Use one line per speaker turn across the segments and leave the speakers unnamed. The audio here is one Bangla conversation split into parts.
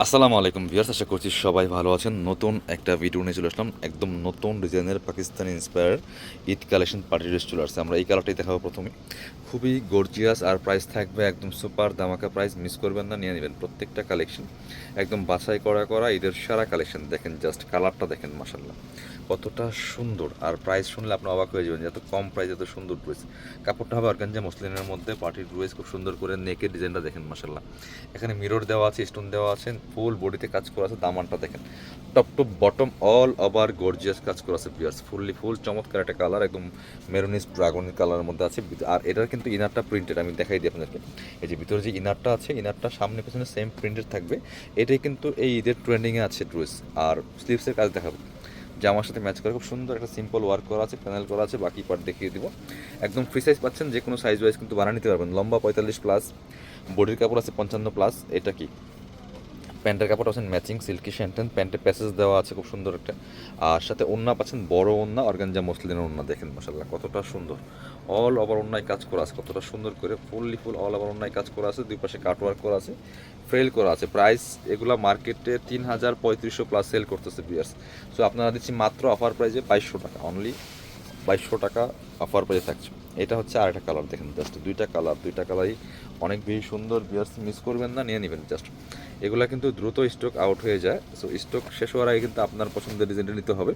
আসসালামু আলাইকুম ভিউয়ার্স, আশা করছি সবাই ভালো আছেন। নতুন একটা ভিডিও নিয়ে চলে আসলাম, একদম নতুন ডিজাইনের Pakistani inspire Eid collection party dress চলে আসছে। আমরা এই কালারটাই দেখাবো প্রথমে। খুবই গর্জিয়াস আর প্রাইস থাকবে একদম সুপার ধামাকা প্রাইস, মিস করবেন না, নিয়ে নেবেন। প্রত্যেকটা কালেকশন একদম বাছাই করা ঈদের সারা কালেকশন। দেখেন জাস্ট কালারটা দেখেন, মাশাল্লাহ কতটা সুন্দর। আর প্রাইস শুনলে আপনি অবাক হয়ে যাবেন, এত কম প্রাইস এত সুন্দর ড্রেস। কাপড়টা হবে অর্গানজা মসলিনের মধ্যে, পার্টির ড্রেস, খুব সুন্দর করে নেকের ডিজাইনটা দেখেন মাশাল্লাহ। এখানে মিরর দেওয়া আছে, স্টোন দেওয়া আছে, ফুল বডিতে কাজ করা আছে। দামানটা দেখেন top to bottom all over gorgeous কাজ করা আছে পিয়ার্স, ফুল চমৎকার একটা কালার, একদম মেরুনিস ড্রাগনের কালারের মধ্যে আছে। আর এটার কিন্তু ইনারটা প্রিন্টেড, আমি দেখাই দিই আপনাদেরকে। এই যে ভিতরে যে ইনারটা আছে, ইনারটা সামনে পেছনে সেম প্রিন্টেড থাকবে। এটাই কিন্তু এই ঈদের ট্রেন্ডিংয়ে আছে ড্রেস। আর স্লিভসের কাজ দেখাবো, জামার সাথে ম্যাচ করে খুব সুন্দর একটা সিম্পল ওয়ার্ক করা আছে, প্যানেল করা আছে। বাকি পার্ট দেখিয়ে দিব। একদম ফ্রি সাইজ পাচ্ছেন, যে কোনো সাইজ ওয়াইজ কিন্তু বানিয়ে নিতে পারবেন। লম্বা 45 প্লাস, বডির কাপড় আছে 55 প্লাস। এটা কি প্যান্টের কাপড় আছেন ম্যাচিং সিল্কি শ্যান্টেন, প্যান্টে প্যাসেজ দেওয়া আছে খুব সুন্দর একটা। আর সাথে ওড়না পাচ্ছেন বড় ওড়না, অর্গানজা মসলিনের ওড়না। দেখেন মাশাল্লাহ কতটা সুন্দর, অল ওভার ওড়নায় কাজ করা আছে কতটা সুন্দর করে, ফুল অল ওভার ওড়নায় কাজ করা আছে। দুই পাশে কাটওয়ার্ক করা আছে, ফ্রেল করা আছে। প্রাইস এগুলো মার্কেটে 3,3500 প্লাস সেল করতেছে বিয়ার্স। সো আপনারা দিচ্ছি মাত্র অফার প্রাইসে 2200 টাকা, অনলি 2200 টাকা অফার প্রাইসে থাকছে। এটা হচ্ছে আরেকটা কালার, দেখেন জাস্ট দুইটা কালারই অনেক বেশি সুন্দর বিয়ার্স, মিস করবেন না, নিয়ে নেবেন জাস্ট। এগুলো কিন্তু দ্রুত স্টক আউট হয়ে যায়, সো স্টক শেষ হওয়ার আগে কিন্তু আপনার পছন্দের ডিজাইনটা নিতে হবে।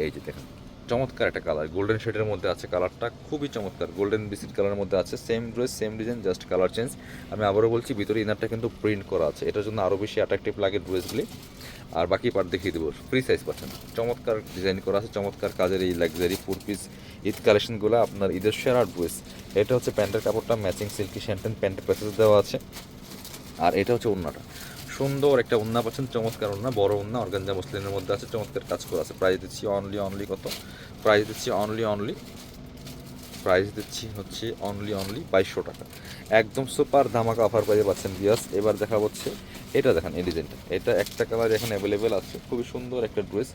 এই যে দেখেন চমৎকার একটা কালার, গোল্ডেন শেডের মধ্যে আছে, কালারটা খুবই চমৎকার। গোল্ডেন বিস্কিট কালারের মধ্যে আছে, same dress same design, just colour change. আমি আবারও বলছি, ভিতরে ইনারটা কিন্তু প্রিন্ট করা আছে, এটার জন্য আরও বেশি অ্যাট্রাকটিভ লাগে ড্রেসগুলি। আর বাকি পার্ট দেখিয়ে দেবো, ফ্রি সাইজ পাচ্ছেন। চমৎকার ডিজাইন করা আছে, চমৎকার কাজের এই লাক্সারি 4 পিস ঈদ কালেকশনগুলো আপনার ঈদের সেরা ড্রেস। এটা হচ্ছে প্যান্টের কাপড়টা ম্যাচিং সিল্কি শ্যান্টেন, প্যান্টের প্যাসেজ দেওয়া আছে। আর এটা হচ্ছে ওড়নাটা, সুন্দর একটা ওড়না পাচ্ছেন, চমৎকার ওড়না, বড় ওড়না, অর্গানজা মসলিনের মধ্যে আছে, চমৎকার কাজ করা আছে। প্রাইস দিচ্ছি অনলি কত, প্রাইস দিচ্ছি অনলি 2200 টাকা। একদম সুপার ধামাকা অফার প্রাইসে পাচ্ছেন বিয়াস। এবার দেখা হচ্ছে এটা, দেখেন এই ডিজাইনটা, এটা একটা কালার এখন অ্যাভেলেবেল আছে, খুবই সুন্দর একটা ড্রেস,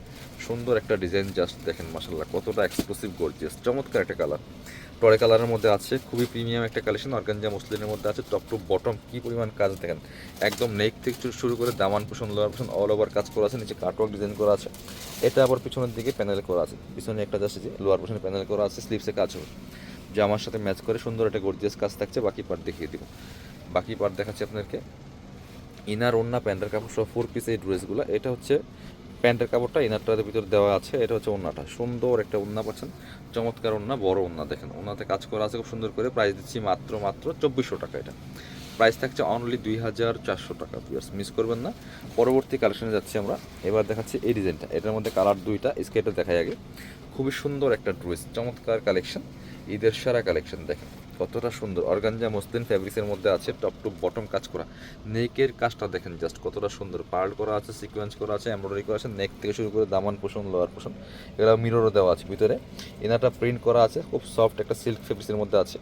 সুন্দর একটা ডিজাইন, জাস্ট দেখেন মাশাল্লাহ কতটা এক্সক্লুসিভ গর্জিয়াস, চমৎকার একটা কালার, টরে কালারের মধ্যে আছে। খুবই প্রিমিয়াম একটা কালেকশন, অর্গানজা মসলিনের মধ্যে আছে। টপ টু বটম কি পরিমাণ কাজ দেখেন, একদম নেক থেকে শুরু করে দামান পোষণ লোয়ার পোষণ অল ওভার কাজ করা আছে। নিচে কাটওয়ার্ক ডিজাইন করা আছে। এটা আবার পিছনের দিকে প্যানেল করা আছে, পিছনে একটা জাস্ট যে লোয়ার পোষণে প্যানেল করা আছে, স্লিভসে কাজ হবে, জামার সাথে ম্যাচ করে সুন্দর একটা গর্জিয়াস কাজ থাকছে। বাকি পার্ট দেখিয়ে দিব, বাকি পার্ট দেখাচ্ছি আপনাদেরকে। ইনার ওড়না প্যান্টের কাপড় সব 4 পিস এই ড্রেসগুলো। এটা হচ্ছে প্যান্টের কাপড়টা, ইনারটার ভিতরে দেওয়া আছে। এটা হচ্ছে ওড়নাটা, সুন্দর একটা ওড়না পাচ্ছেন, চমৎকার ওড়না, বড় ওড়না, দেখেন ওড়নাতে কাজ করা আছে খুব সুন্দর করে। প্রাইস দিচ্ছি মাত্র 2400 টাকা। এটা প্রাইস থাকছে অনলি 2400 টাকা। ভিউয়ার্স মিস করবেন না। পরবর্তী কালেকশনে যাচ্ছি আমরা। এবার দেখাচ্ছি এই ডিজাইনটা, এটার মধ্যে কালার দুইটা, স্কেটে দেখাই আগে। খুবই সুন্দর একটা ড্রেস, চমৎকার কালেকশন, ঈদের সারা কালেকশন। দেখেন কতটা সুন্দর, অর্গানজা মসলিন ফ্যাব্রিক্সের মধ্যে আছে, টপ টু বটম কাজ করা। নেকের কাজটা দেখেন জাস্ট কতটা সুন্দর, পার্ল করা আছে, সিকোয়েন্স করা আছে, এমব্রয়ডারি করা আছে। নেক থেকে শুরু করে দামান পোষণ লোয়ার পোষণ এগুলো মিররও দেওয়া আছে ভিতরে। এনাটা প্রিন্ট করা আছে, খুব সফট একটা সিল্ক ফেব্রিক্সের মধ্যে আছে।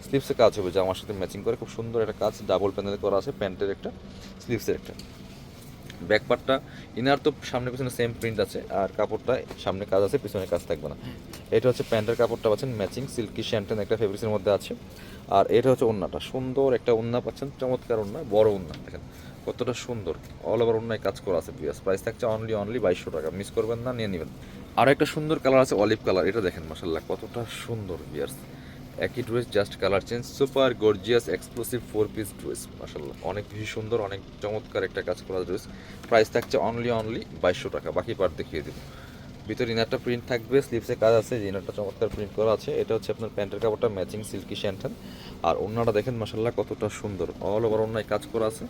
স্লিভসে কাজ হবে জামার সাথে ম্যাচিং করে, খুব সুন্দর একটা কাজ, ডাবল প্যানেল করা আছে, প্যান্টের একটা, স্লিভসের একটা। ব্যাক পার্টটা ইনার তো সামনে পিছনে সেম প্রিন্ট আছে, আর কাপড়টা সামনে কাজ আছে, পিছনে কাজ থাকবে না। এটা হচ্ছে প্যান্টের কাপড়টা পাচ্ছেন ম্যাচিং সিল্কি শ্যান্টেন একটা ফেব্রিক্সের মধ্যে আছে। আর এটা হচ্ছে ওড়নাটা, সুন্দর একটা ওড়না পাচ্ছেন, চমৎকার ওড়না, বড় ওড়না, দেখেন কতটা সুন্দর, অল ওভার ওড়নায় কাজ করা আছে। প্রাইস থাকছে অনলি 2200 টাকা, মিস করবেন না, নিয়ে নেবেন। আর একটা সুন্দর কালার আছে অলিভ কালার, এটা দেখেন মাশাল্লাহ কতটা সুন্দর বিয়ার্স। একই dress just colour change, super gorgeous exclusive 4 piece dress, মাশাল্লাহ অনেক বেশি সুন্দর, অনেক চমৎকার একটা কাজ করা ড্রেস। প্রাইস থাকছে অনলি 2200 টাকা। বাকি পার্ট দেখিয়ে দেবো। ভিতরে ইনারটা প্রিন্ট থাকবে, স্লিভসে কাজ আছে, যে ইনারটা চমৎকার প্রিন্ট করা আছে। এটা হচ্ছে আপনার প্যান্টের কাপড়টা ম্যাচিং সিল্কি শ্যান্টেন। আর ওড়নাটা দেখেন মাশাল্লাহ কতটা সুন্দর, অল ওভার ওড়নায় কাজ করা আছে,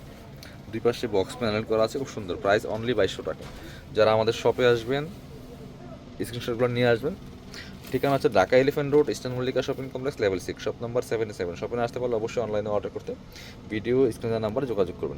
দুই পাশে বক্স প্যানেল করা আছে, খুব সুন্দর। প্রাইস অনলি 2200 টাকা। যারা আমাদের শপে আসবেন স্ক্রিনশটগুলো নিয়ে আসবেন। ঠিকানা হচ্ছে Dhaka elephant road, eastern Mallika shopping complex, level 6, shop number 77। Shopping আসতে পারলে অবশ্যই অনলাইনে অর্ডার করতে ভিডিও স্ক্রিনের নাম্বারে যোগাযোগ করবেন।